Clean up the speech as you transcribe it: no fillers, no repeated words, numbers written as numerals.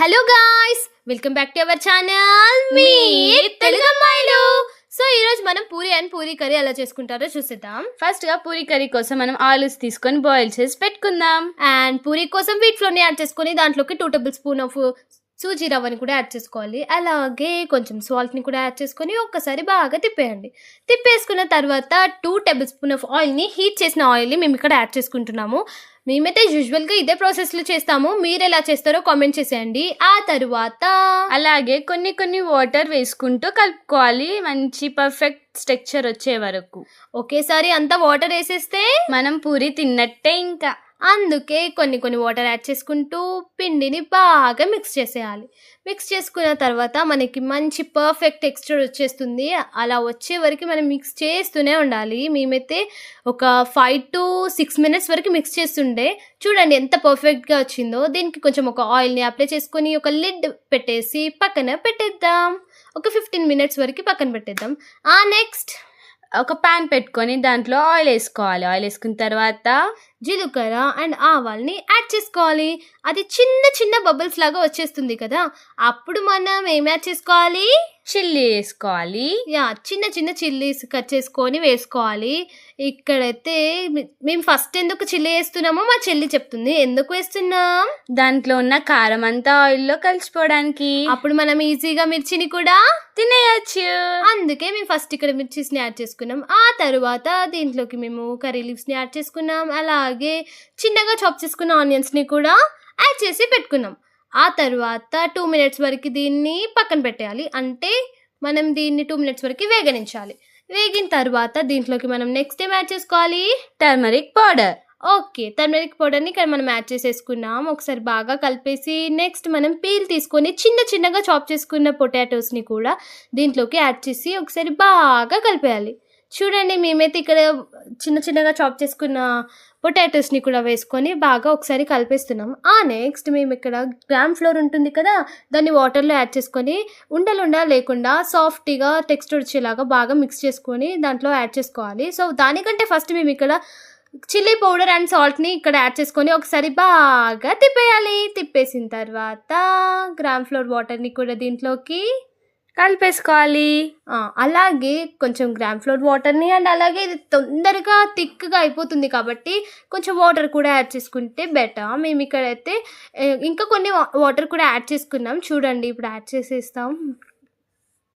Hello guys, welcome back to our channel మీ తెలుగు అమ్మాయిలు. So ఈ రోజు మనం పూరీ కర్రీ ఎలా చేసుకుంటారో చూసేద్దాం. ఫస్ట్ గా పూరీ కర్రీ కోసం మనం ఆలూస్ తీసుకొని బాయిల్ చేసి పెట్టుకుందాం. అండ్ పూరీ కోసం వీట్ ఫ్లోర్ ని యాడ్ చేసుకొని దాంట్లోకి 2 టేబుల్ స్పూన్ ఆఫ్ సూజీ రవ్వని కూడా యాడ్ చేసుకోవాలి. అలాగే కొంచెం సాల్ట్ని కూడా యాడ్ చేసుకొని ఒక్కసారి బాగా తిప్పేయండి. తిప్పేసుకున్న తర్వాత 2 టేబుల్ స్పూన్ ఆఫ్ ఆయిల్ని, హీట్ చేసిన ఆయిల్ని మేము ఇక్కడ యాడ్ చేసుకుంటున్నాము. మేమైతే యూజువల్గా ఇదే ప్రాసెస్లో చేస్తాము. మీరు ఎలా చేస్తారో కామెంట్ చేసేయండి. ఆ తర్వాత అలాగే కొన్ని వాటర్ వేసుకుంటూ కలుపుకోవాలి, మంచి పర్ఫెక్ట్ స్ట్రక్చర్ వచ్చే వరకు. ఒకేసారి అంతా వాటర్ వేసేస్తే మనం పూరి తిన్నట్టే. ఇంకా అందుకే కొన్ని వాటర్ యాడ్ చేసుకుంటూ పిండిని బాగా మిక్స్ చేసేయాలి. మిక్స్ చేసుకున్న తర్వాత మనకి మంచి పర్ఫెక్ట్ టెక్స్చర్ వచ్చేస్తుంది. అలా వచ్చే వరకు మనం మిక్స్ చేస్తూనే ఉండాలి. మేమైతే ఒక 5 to 6 minutes వరకు మిక్స్ చేస్తుండే. చూడండి ఎంత పర్ఫెక్ట్గా వచ్చిందో. దీనికి కొంచెం ఒక ఆయిల్ని అప్లై చేసుకొని ఒక లిడ్ పెట్టేసి పక్కన పెట్టేద్దాం. ఒక 15 minutes వరకు పక్కన పెట్టేద్దాం. నెక్స్ట్ ఒక ప్యాన్ పెట్టుకొని దాంట్లో ఆయిల్ వేసుకోవాలి. ఆయిల్ వేసుకున్న తర్వాత జీలకర్ర అండ్ ఆవాల్ని యాడ్ చేసుకోవాలి. అది చిన్న బబుల్స్ లాగా వచ్చేస్తుంది కదా, అప్పుడు మనం ఏం యాడ్ చేసుకోవాలి? చిల్లీ వేసుకోవాలి. చిన్న చిల్లీస్ కట్ చేసుకొని వేసుకోవాలి. ఇక్కడైతే మేము ఫస్ట్ ఎందుకు చిల్లీ వేస్తున్నామో మా చెల్లి చెప్తుంది. ఎందుకు వేస్తున్నాం? దాంట్లో ఉన్న కారం అంతా ఆయిల్లో కలిసిపోవడానికి. అప్పుడు మనం ఈజీగా మిర్చిని కూడా తినేయచ్చు. అందుకే మేము ఫస్ట్ ఇక్కడ మిర్చిస్ని యాడ్ చేసుకున్నాం. ఆ తర్వాత దీంట్లోకి మేము కర్రీ లీవ్స్ని యాడ్ చేసుకున్నాం. అలాగే చిన్నగా చాప్ చేసుకున్న ఆనియన్స్ని కూడా యాడ్ చేసి పెట్టుకున్నాం. ఆ తర్వాత 2 minutes వరకు దీన్ని పక్కన పెట్టేయాలి. అంటే మనం దీన్ని 2 minutes వరకు వేగనించాలి. వేగిన తర్వాత దీంట్లోకి మనం నెక్స్ట్ ఏం యాడ్ చేసుకోవాలి? Turmeric powder. ఓకే, టర్మరిక్ పౌడర్ని ఇక్కడ మనం యాడ్ చేసేసుకున్నాం. ఒకసారి బాగా కలిపేసి నెక్స్ట్ మనం పీల్ తీసుకొని చిన్నగా చాప్ చేసుకున్న పొటాటోస్ని కూడా దీంట్లోకి యాడ్ చేసి ఒకసారి బాగా కలిపేయాలి. చూడండి, మేమైతే ఇక్కడ చిన్నగా చాప్ చేసుకున్న పొటాటోస్ని కూడా వేసుకొని బాగా ఒకసారి కలిపేస్తున్నాం. నెక్స్ట్ మేము ఇక్కడ గ్రామ్ ఫ్లోర్ ఉంటుంది కదా, దాన్ని వాటర్లో యాడ్ చేసుకొని ఉండలుండా లేకుండా సాఫ్ట్గా టెక్స్చర్ వచ్చేలాగా బాగా మిక్స్ చేసుకొని దాంట్లో యాడ్ చేసుకోవాలి. సో దానికంటే ఫస్ట్ మేము ఇక్కడ చిల్లీ పౌడర్ అండ్ సాల్ట్ని ఇక్కడ యాడ్ చేసుకొని ఒకసారి బాగా తిప్పేయాలి. తిప్పేసిన తర్వాత గ్రామ్ ఫ్లోర్ వాటర్ని కూడా దీంట్లోకి కలిపేసుకోవాలి. అలాగే కొంచెం గ్రామ్ ఫ్లోర్ వాటర్ని అండ్ అలాగే ఇది తొందరగా థిక్గా అయిపోతుంది కాబట్టి కొంచెం వాటర్ కూడా యాడ్ చేసుకుంటే బెటర్. మేము ఇక్కడైతే ఇంకా కొన్ని వాటర్ కూడా యాడ్ చేసుకున్నాం. చూడండి, ఇప్పుడు యాడ్ చేసేస్తాం.